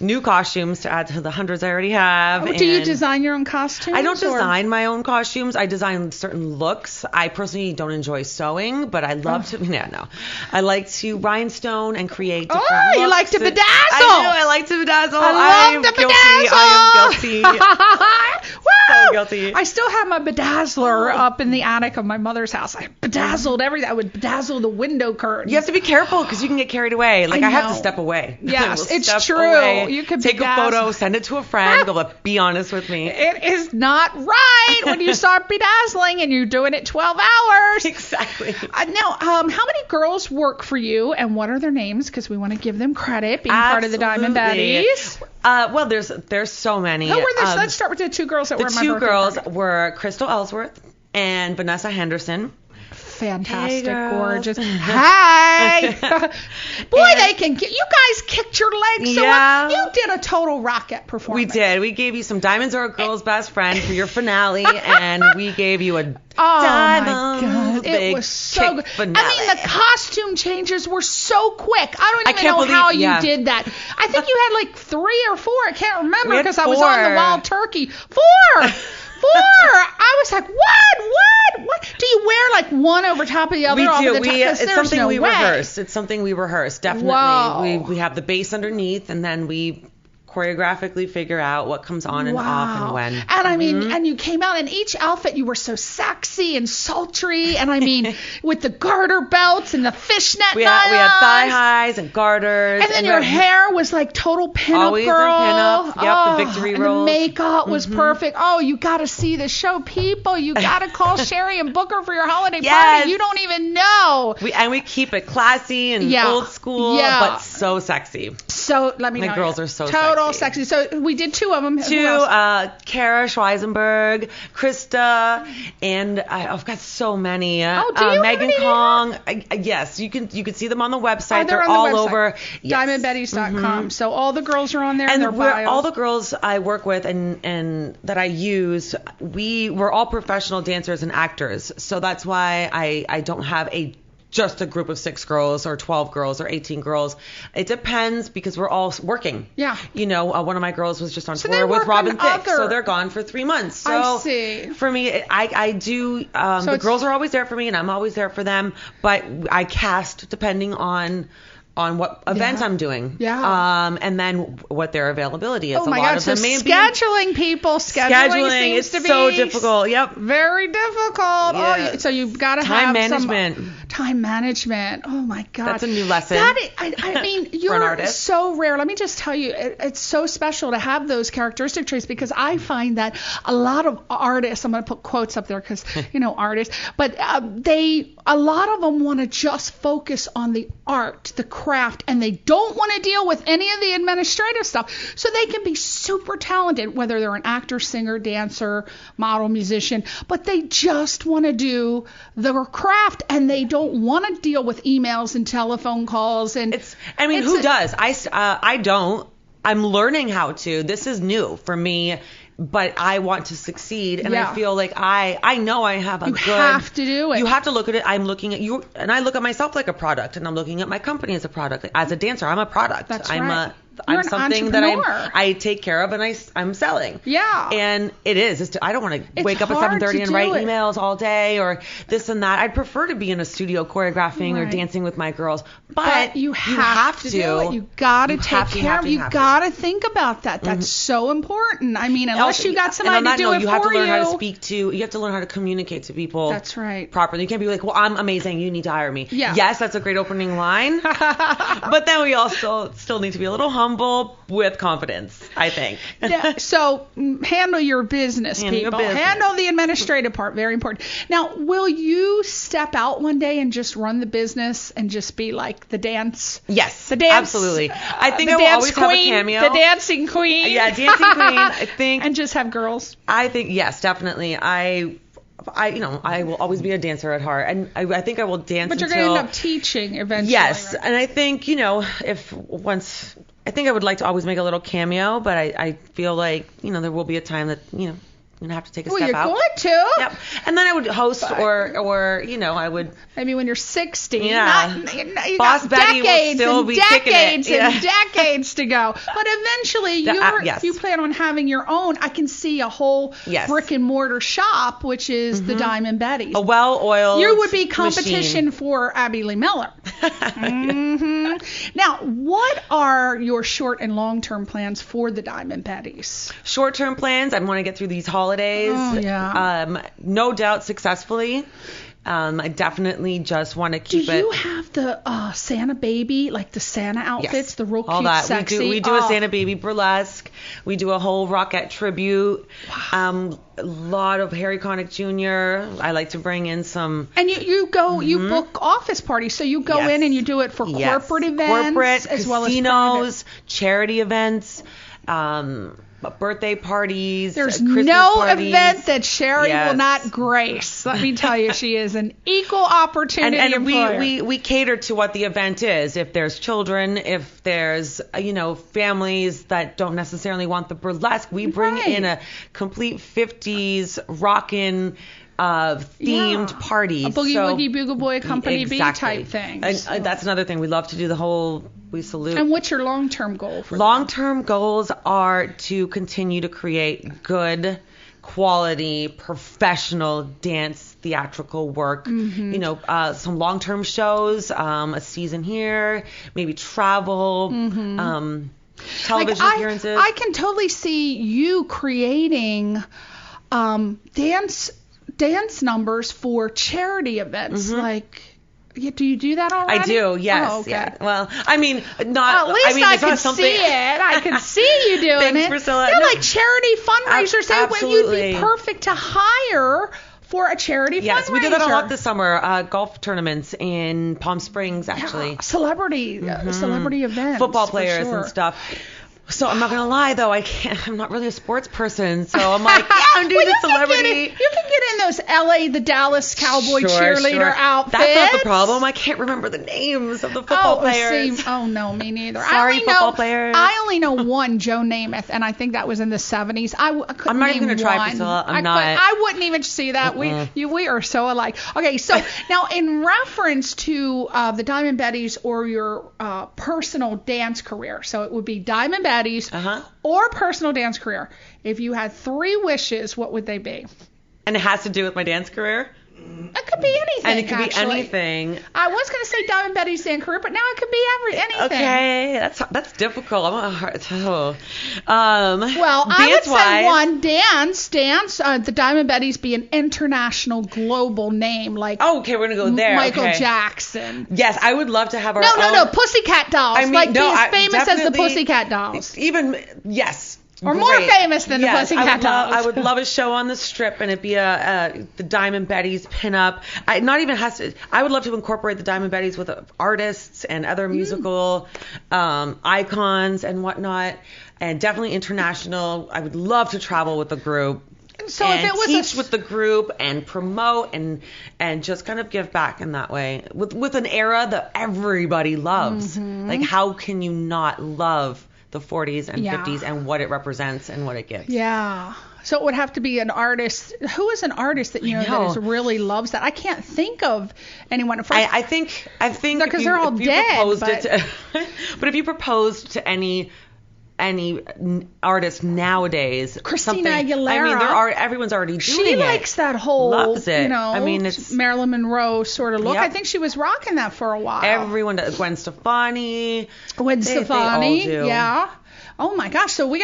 new costumes to add to the hundreds I already have. Do you design your own costumes? I don't design my own costumes. I design certain looks. I personally don't enjoy sewing, but I love to. Yeah, no, I like to rhinestone and create different looks. You like to bedazzle. I like to bedazzle. I love to bedazzle. I am guilty. So guilty. I still have my bedazzler up in the attic of my mother's house. I bedazzled everything. I would bedazzle the window curtains. You have to be careful because you can get carried away. Like I have to step away. Yes, it's true. Away, you can take a photo, send it to a friend. Go, be honest with me. It is not right when you start bedazzling and you're doing it 12 hours. Exactly. Now, how many girls work for you, and what are their names? Because we want to give them credit being part of the Diamond Baddies. Well, there's so many. Who were this? Let's start with the two girls that were my birthday party. The two girls party. were Crystal Ellsworth and Vanessa Henderson. Fantastic, hey, gorgeous. Hey! Boy, they can get. You guys kicked your legs so yeah. You did a total rocket performance. We did. We gave you some Diamonds Are a Girl's Best Friend for your finale, and we gave you a Oh my Diamonds God. It was so good. finale. I mean, the costume changes were so quick. I don't even know how you did that. I think you had like 3 or 4. I can't remember because I was on the Wild Turkey. 4! I was like, what? Do you wear like one over top of the other? We off do. Of the top? It's something no we way. rehearse. It's something we rehearse. Definitely. Whoa. We have the bass underneath, and then we choreographically figure out what comes on and off and when. And I mean, and you came out in each outfit, you were so sexy and sultry. And I mean, with the garter belts and the fishnet we had thigh highs and garters. And then your hair was like total pinup always girl. Always in pinup. Yep, the victory and rolls. The makeup was perfect. Oh, you got to see the show, people. You got to call Sheri and book her for your holiday party. You don't even know. We keep it classy and old school, but so sexy. So let me know. The girls are so total sexy. So we did 2 of them. Kara Schweisenberg, Krista, and I've got so many. Do you? Megan Kong. Yes, you can see them on the website. They're all the website. over. Yes. DiamondBaddies.com. So all the girls are on there. And their all the girls I work with and that I use, we're all professional dancers and actors. So that's why I don't have just a group of 6 girls or 12 girls or 18 girls. It depends because we're all working. Yeah. One of my girls was just on tour with Robin Thicke, so they're gone for 3 months. So I see. For me, I do, the girls are always there for me and I'm always there for them, but I cast depending on what event I'm doing. Yeah. And then what their availability is. Oh my God. So scheduling people, scheduling seems to be so difficult. Yep. Very difficult. Yeah. Oh, so you've got to have time management. Oh my God. That's a new lesson. I mean, you're so rare. Let me just tell you, it's so special to have those characteristic traits because I find that a lot of artists, I'm going to put quotes up there because, artists, but a lot of them want to just focus on the art, the craft, and they don't want to deal with any of the administrative stuff. So they can be super talented, whether they're an actor, singer, dancer, model, musician, but they just want to do their craft and they don't want to deal with emails and telephone calls. And who does? I don't. I'm learning how to. This is new for me. But I want to succeed, and I feel like I know I have You have to do it. You have to look at it. I'm looking at you, and I look at myself like a product, and I'm looking at my company as a product. As a dancer, I'm a product. That's right. You're I'm something that I take care of and I'm selling. Yeah. And it is. I don't want to wake up at 7:30 and write emails all day or this and that. I'd prefer to be in a studio choreographing or dancing with my girls. But you have to do it. You got to take care of it. You got to think about that. That's so important. I mean, unless you got somebody to do it for you. You have to learn how to you have to learn how to communicate to people. That's right. Properly. You can't be like, well, I'm amazing. You need to hire me. Yeah. Yes, that's a great opening line. But then we also still need to be a little humble with confidence, I think. Yeah, so handle your business, people. Handle the administrative part. Very important. Now, will you step out one day and just run the business and just be like the dance? Yes, the dance, absolutely. I think I will always have a cameo. The dancing queen. Yeah, dancing queen. I think. And just have girls. I think yes, definitely. I will always be a dancer at heart, and I think I will dance. But you're going to end up teaching eventually. Yes, right? And I think I think I would like to always make a little cameo, but I feel like there will be a time that gonna have to take a Well, step you're out. going to. Yep. And then I would host, or I would. Maybe when you're 60. Yeah. You Boss got Betty will decades still and be kicking it. decades and Yeah. decades to go. But eventually, Yes. you plan on having your own. I can see a whole brick and mortar shop, which is the Diamond Betty's. A well-oiled You would be competition machine. for Abby Lee Miller. Now, what are your short and long-term plans for the Diamond Betty's? Short-term plans. I want to get through these holidays. Oh, yeah. No doubt successfully. I definitely just want to keep it. Do you have the Santa baby, like the Santa outfits, Yes. the real All cute, that. sexy? We do a Santa baby burlesque. We do a whole Rockette tribute. Wow. A lot of Harry Connick Jr. I like to bring in some. And you go, you book office parties, so you go Yes. in and you do it for Yes. corporate events, corporate, as well as casinos, charity events, birthday parties. There's Christmas no parties. event that Sheri Yes. will not grace. Let me tell you, she is an equal opportunity And employer. we cater to what the event is. If there's children, if there's families that don't necessarily want the burlesque, we bring in a complete 50s rockin' themed party. A Boogie Woogie Bugle Boy Company B type thing. And that's another thing. We love to do the whole. We salute. And what's your long-term goal for Long-term goals are to continue to create good, quality, professional dance theatrical work. Some long-term shows, a season here, maybe travel, television appearances. I can totally see you creating dance numbers for charity events, like. Yeah, do you do that already? I do, yes. Oh, okay. Yeah. Well, I mean, not. Well, at least I it's can not something. see it. I can see you doing Thanks, it. Priscilla. They're No. like charity fundraisers. You'd Absolutely. be perfect to hire for a charity fundraiser. Yes, we do that a lot this summer. Golf tournaments in Palm Springs, actually. Yeah, celebrity events. Football for players sure. and stuff. So I'm not gonna lie though, I'm not really a sports person. So I'm like, yeah, I'm doing the celebrity. You can get in those the Dallas Cowboy cheerleader outfits. That's not the problem. I can't remember the names of the football players. No, me neither. Sorry, football players. I only know one, Joe Namath, and I think that was in the 70s. I couldn't I'm not name even gonna try, one. Priscilla. I wouldn't even see that. We are so alike. Okay, so now in reference to the Diamond Betty's or your personal dance career, so it would be Diamond Betty's or personal dance career. If you had 3 wishes, what would they be? And it has to do with my dance career? It could be anything. And it could actually. be anything. I was going to say Diamond Betty's dance career, but now it could be anything. Okay, that's difficult. Well, I would say one, dance. The Diamond Betty's be an international, global name like. Oh, okay, we're gonna go there. Michael okay. Jackson. Yes, I would love to have our. No, Pussycat Dolls. I mean, like no, be as famous as the definitely- Pussycat Dolls. Yes. Or more famous than the Pussycat Dolls. I would love a show on the Strip, and it'd be the Diamond Betty's pinup. I would love to incorporate the Diamond Betty's with artists and other musical icons and whatnot, and definitely international. I would love to travel with the group. So and if it was teach with the group and promote and just kind of give back in that way with an era that everybody loves. Like, how can you not love the 40s and 50s and what it represents and what it gives? Yeah. So it would have to be an artist. Who is an artist that that really loves that? I can't think of anyone. I think because they're all dead. But if you proposed to any artist nowadays, Christina Aguilera. I mean, everyone's already doing it. She likes that whole, loves it. I mean, it's Marilyn Monroe sort of look. Yep. I think she was rocking that for a while. Everyone does. Gwen Stefani. They all do. Yeah. Oh my gosh. So what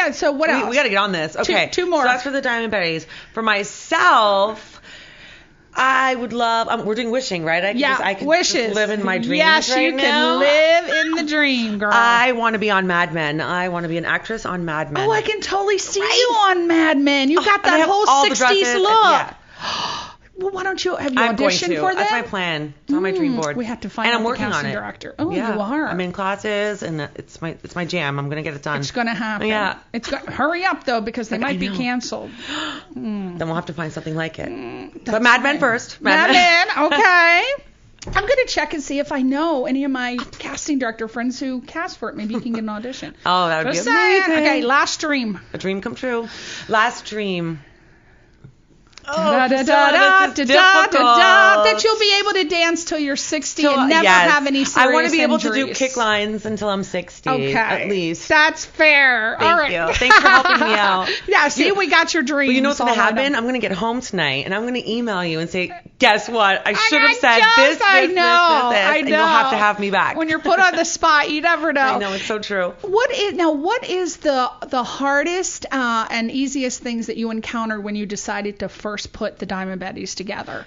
else? We got to get on this. Okay. Two more. So that's for the Diamond Betty's. For myself, I would love. We're doing wishing, right? I can wishes. Just live in my dreams. Yes, right you now. can live in the dream, girl. I want to be on Mad Men. I want to be an actress on Mad Men. Oh, I can totally see you on Mad Men. You got and I that have whole all the 60s dresses. look. Yeah. Well, why don't you have you I'm going audition to. for that? That's my plan. It's on my dream board. We have to find and out I'm the working casting on it. director. Oh, yeah. you are. I'm in classes, and it's my jam. I'm gonna get it done. It's gonna happen. Yeah. Hurry up though, because they might be canceled. Then we'll have to find something like it. But That's Mad Men fine. first. Mad Men. Okay. I'm going to check and see if I know any of my casting director friends who cast for it. Maybe you can get an audition. Oh, that would Just be saying. amazing. Okay, last dream. A dream come true. Last dream. that you'll be able to dance till you're 60 and never have any serious I want to be able to do injuries. kick lines until I'm 60 at least. That's fair. All right. Thank you. Thanks for helping me out. Yeah, see, we got your dreams. Well, you know what's going to happen? I'm going to get home tonight and I'm going to email you and say, guess what? I should have said this, I know. and you'll have to have me back. When you're put on the spot, you never know. I know, it's so true. What is the hardest and easiest things that you encountered when you decided to first put the Diamond Betties together?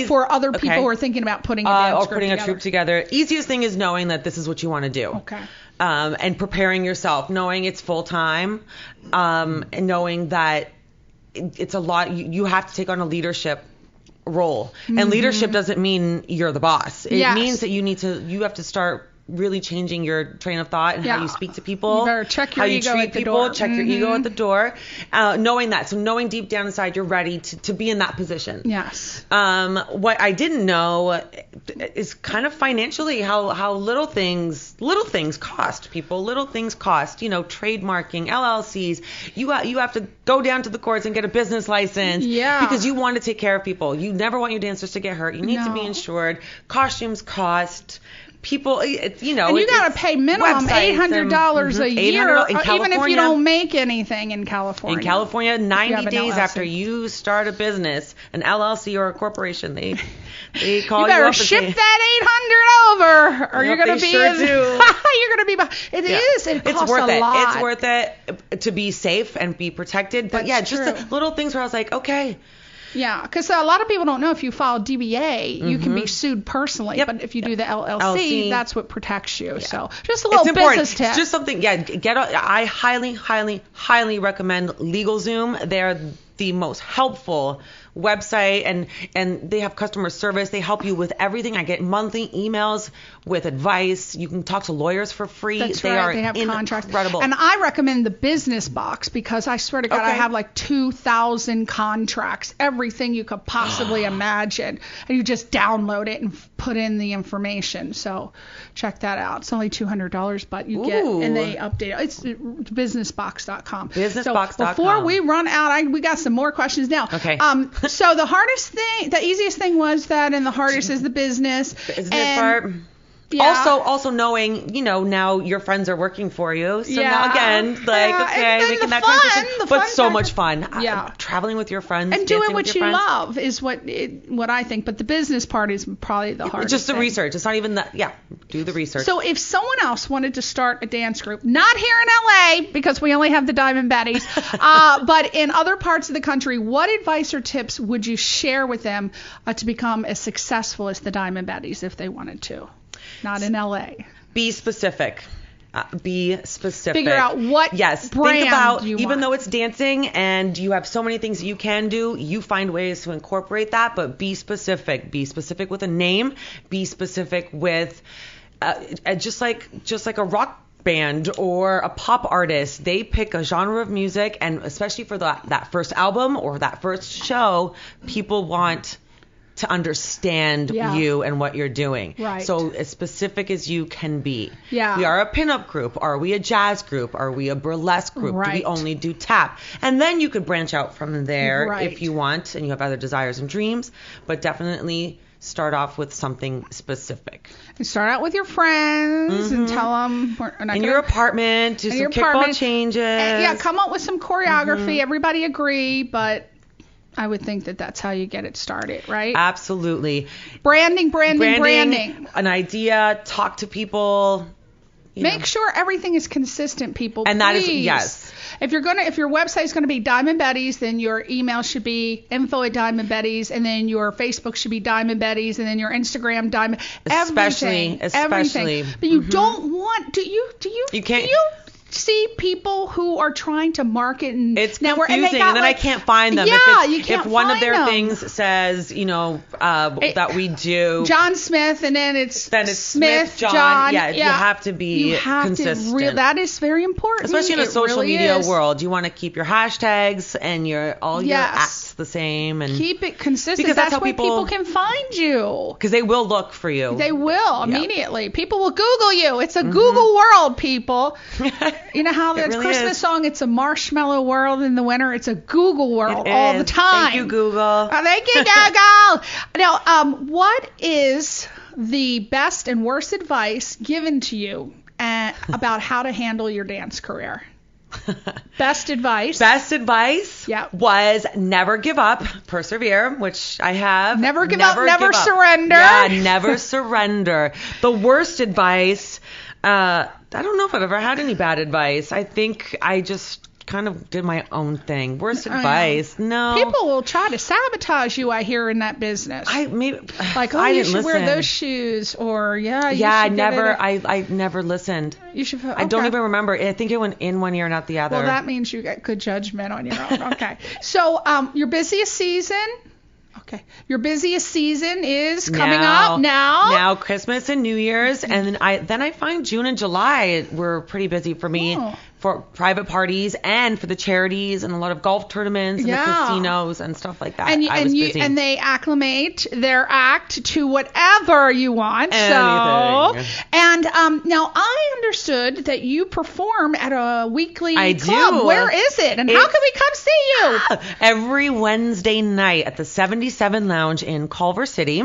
For other people who are thinking about putting a dance group putting together. a troupe together. Easiest thing is knowing that this is what you want to do. Okay. And preparing yourself, knowing it's full time, and knowing that it's a lot. You have to take on a leadership role, and leadership doesn't mean you're the boss. It means that you have to start really changing your train of thought and how you speak to people. You better check your ego at the door. Check your ego at the door. Knowing that. So knowing deep down inside you're ready to be in that position. Yes. What I didn't know is kind of financially how little things cost people. Little things cost. Trademarking, LLCs. You have to go down to the courts and get a business license. Yeah. Because you want to take care of people. You never want your dancers to get hurt. You need to be insured. Costumes cost. People, and you got to pay minimum $800 a year, even if you don't make anything in California. In California, 90 days after you start a business, an LLC or a corporation, they call you up. You better and ship say, that 800 over, or you're going to be sure do. you're going to be. It costs worth a lot. It's worth it to be safe and be protected. But That's just the little things where I was like, okay. Yeah, because a lot of people don't know if you file DBA, you can be sued personally. Yep. But if you do the LLC, that's what protects you. Yeah. So just a little business tip. Just something. Yeah, I highly, highly, highly recommend LegalZoom. They're the most helpful website, and they have customer service. They help you with everything. I get monthly emails with advice. You can talk to lawyers for free. That's they right. are They have contracts. Incredible. And I recommend the business box because I swear to God, I have like 2,000 contracts, everything you could possibly imagine. And you just download it and put in the information. So check that out. It's only $200, but you get, and they update it. It's businessbox.com. Businessbox.com. So before we run out, we got some more questions now. Okay. So the hardest thing, the easiest thing was that, and the hardest is the business. Part. Yeah. Also knowing, now your friends are working for you. So now again, making that transition. But so much fun. Yeah. Traveling with your friends. And doing what you love is what I think. But the business part is probably the hardest. Just the research. It's not even that. Yeah. Do the research. So if someone else wanted to start a dance group, not here in LA because we only have the Diamond Betties, but in other parts of the country, what advice or tips would you share with them to become as successful as the Diamond Betties if they wanted to? Not in LA. Be specific. Be specific. Figure out what brand think about, you even want. though it's dancing and you have so many things that you can do, you find ways to incorporate that, but be specific. Be specific with a name. Be specific with just like a rock band or a pop artist. They pick a genre of music, and especially for that first album or that first show, people want to understand you and what you're doing. Right. So as specific as you can be. Yeah. We are a pinup group. Are we a jazz group? Are we a burlesque group? Right. Do we only do tap? And then you could branch out from there if you want and you have other desires and dreams. But definitely start off with something specific. And start out with your friends and tell them. In your apartment, do some kickball changes. And, come up with some choreography. Everybody agree, but I would think that's how you get it started, right? Absolutely. Branding. An idea, talk to people. Make sure everything is consistent, people. And please. That is, yes. If your website is going to be Diamond Betties, then your email should be info@Diamond Betties, and then your Facebook should be Diamond Betties, and then your Instagram Diamond. Especially. Everything. But you don't want. Do you? You can't. Do you see people who are trying to market and it's confusing, and then I can't find them. Yeah, if one of their things says, that we do John Smith, and then it's Smith John. Yeah, you have to be consistent. That is very important, especially in a social media world. You want to keep your hashtags and your apps the same, and keep it consistent. Because that's how people can find you. Because they will look for you. They will immediately. People will Google you. It's a Google world, people. You know how the really Christmas is. song, it's a marshmallow world in the winter. It's a Google world It all is. the time. Thank you, Google. Thank you, Google. Now, what is the best and worst advice given to you about how to handle your dance career? Best advice. Best advice Yeah. was never give up, persevere, which I have. Never give up, never give up. surrender. Yeah, never surrender. The worst advice, I don't know if I've ever had any bad advice. I think I just kind of did my own thing. Worst advice, no. People will try to sabotage you, I hear, in that business. Like, oh, I you didn't should wear listen. those shoes, or you I should never, get it. I never listened. You should. I don't even remember. I think it went in one ear, not the other. Well, that means you got good judgment on your own. Okay. So, your busiest season. Okay. Your busiest season is coming up now. Now Christmas and New Year's, and then I find June and July were pretty busy for me. Oh. For private parties and for the charities and a lot of golf tournaments and the casinos and stuff like that. And I was busy. and they acclimate their act to whatever you want. Anything. So, and now I understood that you perform at a weekly I club. do. Where is it? And how can we come see you? Every Wednesday night at the 77 Lounge in Culver City.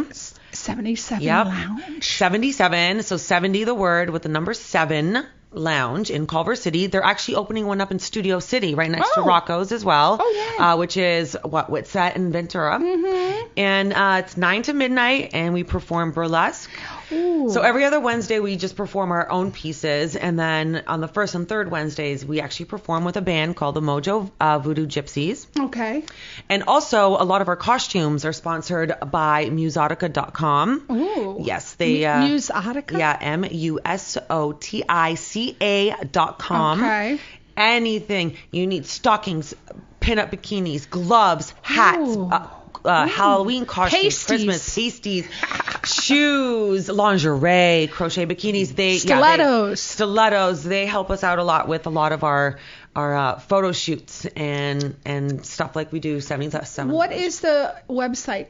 77 Yep. Lounge. 77, so 70 the word with the number 7 Lounge in Culver City. They're actually opening one up in Studio City right next to Rocco's as well. Oh, yeah. Which is Whitsett and Ventura. Mm-hmm. And it's 9 to midnight, and we perform burlesque. Ooh. So every other Wednesday we just perform our own pieces, and then on the first and third Wednesdays we actually perform with a band called the Mojo Voodoo Gypsies. Okay. And also a lot of our costumes are sponsored by Musotica.com. Ooh. Yes, they Musotica? Yeah, Musotica.com. Okay. Anything you need: stockings, pinup bikinis, gloves, hats. Ooh. Halloween costumes, Pasties. Christmas pasties, shoes, lingerie, crochet bikinis. Stilettos. They help us out a lot with a lot of our photo shoots and stuff like we do. 77. What is the website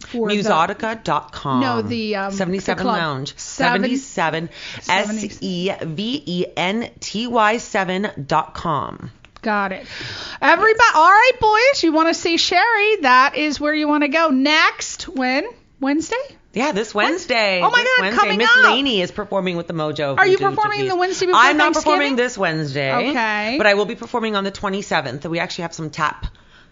for Musotica.com. No, the 77 the club. Lounge. 77 SEVENTY7.com. Got it. Everybody, all right, boys, you want to see Sheri? That is where you want to go next. When? Wednesday? Yeah, this Wednesday. Oh my This God, Wednesday. coming Miss up. Laney is performing with the Mojo. Are you Voodoo performing Gypsies. the Wednesday before I'm not Thanksgiving? performing this Wednesday. Okay. But I will be performing on the 27th. We actually have some tap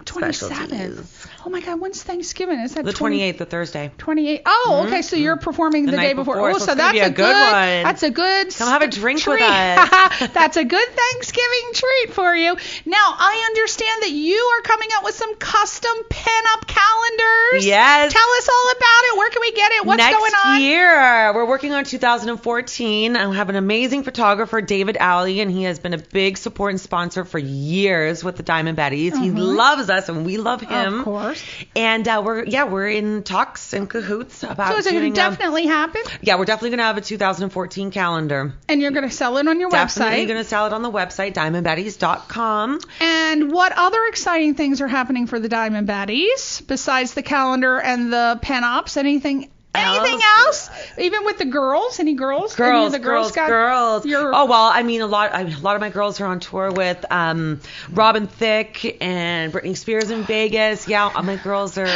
27th. specialties. Oh my God, when's Thanksgiving? Is that The 28th, the Thursday. 28. Oh, okay. So you're performing the day night before. before, Oh, so so it's gonna that's be a good one. That's a good. Come have a drink with treat. us. That's a good Thanksgiving treat for you. Now I understand that you are coming out with some custom pin-up calendars. Yes. Tell us all about it. Where can we get it? What's Next going on? year, we're working on 2014. I have an amazing photographer, David Alley, and he has been a big support and sponsor for years with the Diamond Betties. He loves us, and we love him. Of course. And we're in talks and cahoots about. So is it going doing to definitely happen? Yeah, we're definitely going to have a 2014 calendar. And you're going to sell it on your Definitely website. going to sell it on the website, diamondbetties.com. And what other exciting things are happening for the Diamond Baddies besides the calendar and the pen-ups? Anything else? Even with the girls? Any girls? Any of the girls. Oh well, I mean a lot of my girls are on tour with Robin Thicke and Britney Spears in Vegas. Yeah, my girls are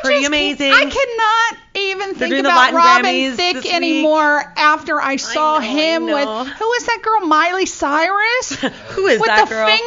pretty amazing. I cannot even think doing the about Latin Robin Grammys Thicke this anymore after I saw him with who is that girl? Miley Cyrus? Who is with that the girl? finger?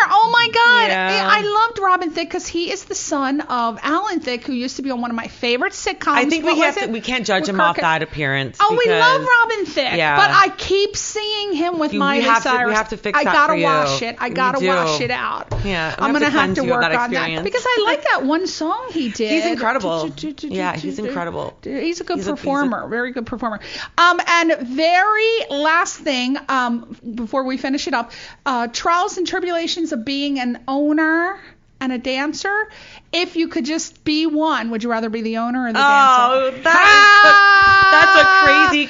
Oh my God! Yeah. I loved Robin Thicke because he is the son of Alan Thicke, who used to be on one of my favorite sitcoms. I think we can't judge With him off Kirk- that appearance. Oh, we because- love Robin Thicke, Yeah. but I keep seeing him with Miley Cyrus. We have to fix I that gotta for you. wash it. I We gotta do. wash it out. Yeah, I'm gonna have to cleanse you of work that on that experience. because I like that one song he did. He's incredible. Yeah, he's incredible. He's a good He's a- performer, very good performer. And very last thing, before we finish it up, trials and tribulations of being an owner and a dancer. If you could just be one, would you rather be the owner or the dancer? That's a crazy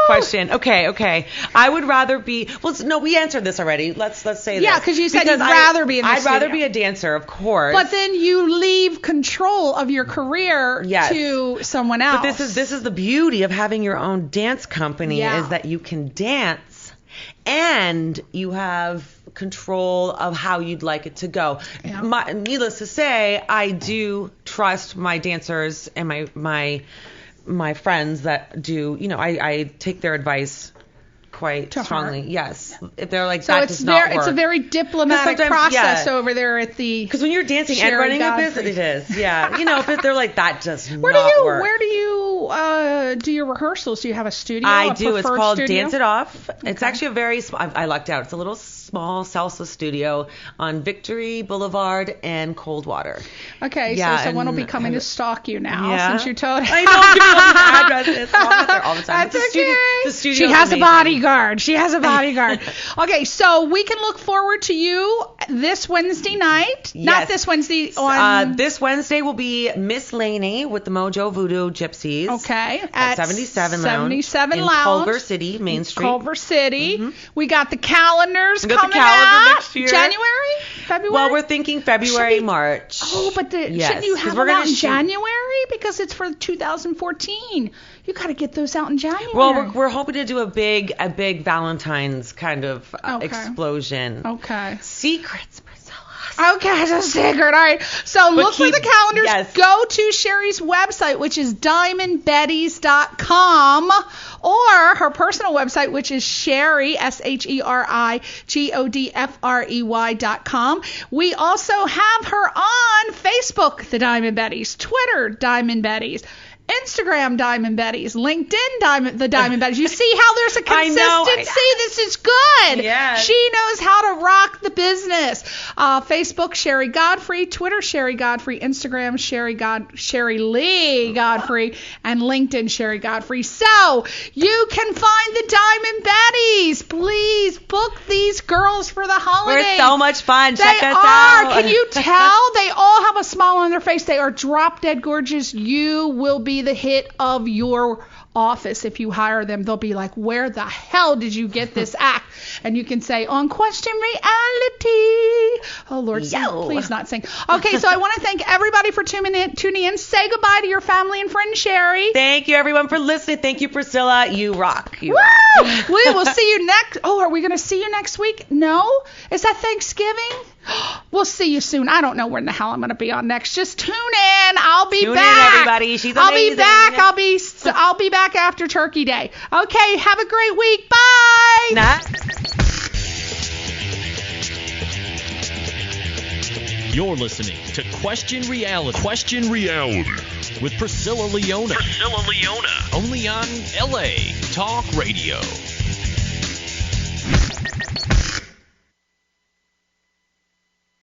question. Okay. I would rather be. Well, no, we answered this already. Let's say Yeah, this. because you said you'd rather be in the I'd rather studio. be a dancer, of course. But then you leave control of your career Yes. to someone else. But this is the beauty of having your own dance company Yeah. is that you can dance and you have control of how you'd like it to go. Yeah. Needless to say, I do trust my dancers and my friends that do, I take their advice quite To strongly. heart. Yes. If they're like, So that it's does not work. it's a very diplomatic sometimes- process yeah. over there at the. Because when you're dancing and Sheri running Godfrey. a business, it is. Yeah. If they're like, that does not work. Where do you do your rehearsals? Do you have a studio? I a do. It's preferred called studio? Dance It Off. It's Okay. actually a very I lucked out. It's a little small salsa studio on Victory Boulevard and Coldwater. Okay, Yeah, so someone will and- be coming to stalk you now Yeah. since you told I know. Give me all the addresses. I'm out there all the time. That's okay. The studio She is has a amazing. bodyguard. She has a bodyguard. Okay, so we can look forward to you this Wednesday night. Not Yes. this Wednesday. On This Wednesday will be Miss Laney with the Mojo Voodoo Gypsies. Okay, At 77 Lounge. 77 in Lounge. Culver City, Main Street. Culver City. We got the calendars We got the coming calendar out. next year. January? February? Well, we're thinking February, Should be- March. Oh, but Yes, shouldn't you 'cause have we're them out gonna in shoot- January? Because it's for 2014. You got to get those out in January. Well, we're hoping to do a big Valentine's kind of Okay. explosion. Okay. Secrets, Priscilla. Okay, it's a secret. All right. So look for keep- the calendars. yes. Go to Sheri's website, which is diamondbetties.com, or her personal website, which is Sheri, SheriGodfrey.com. We also have her on Facebook, the Diamond Betties, Twitter, Diamond Betties, Instagram, Diamond Betties, LinkedIn, the Diamond Betties. You see how there's a I know. consistency? This is good. Yes. She knows how to rock the business. Facebook, Sheri Godfrey. Twitter, Sheri Godfrey. Instagram, Sheri Lee Godfrey. And LinkedIn, Sheri Godfrey. So you can find the Diamond Betties. Please book these girls for the holidays. We're so much fun. They Check us are. out. Can you tell? They all have a smile on their face. They are drop dead gorgeous. You will be the hit of your office if you hire them. They'll be like, where the hell did you get this act? And you can say, on Question Reality. Oh, Lord, Yo. please not sing. Okay, so I want to thank everybody for tuning in. Say goodbye to your family and friend, Sheri. Thank you, everyone, for listening. Thank you, Priscilla. You rock. You Woo! rock. We will see you next. Oh, are we going to see you next week? No? Is that Thanksgiving? We'll see you soon. I don't know when the hell I'm going to be on next. Just tune in. I'll be Tune in, back. everybody. She's I'll be amazing. back. I'll be back after Turkey Day. Okay. Have a great week. Bye. Nah. You're listening to Question Reality. Question Reality with Priscilla Leona. Only on LA Talk Radio.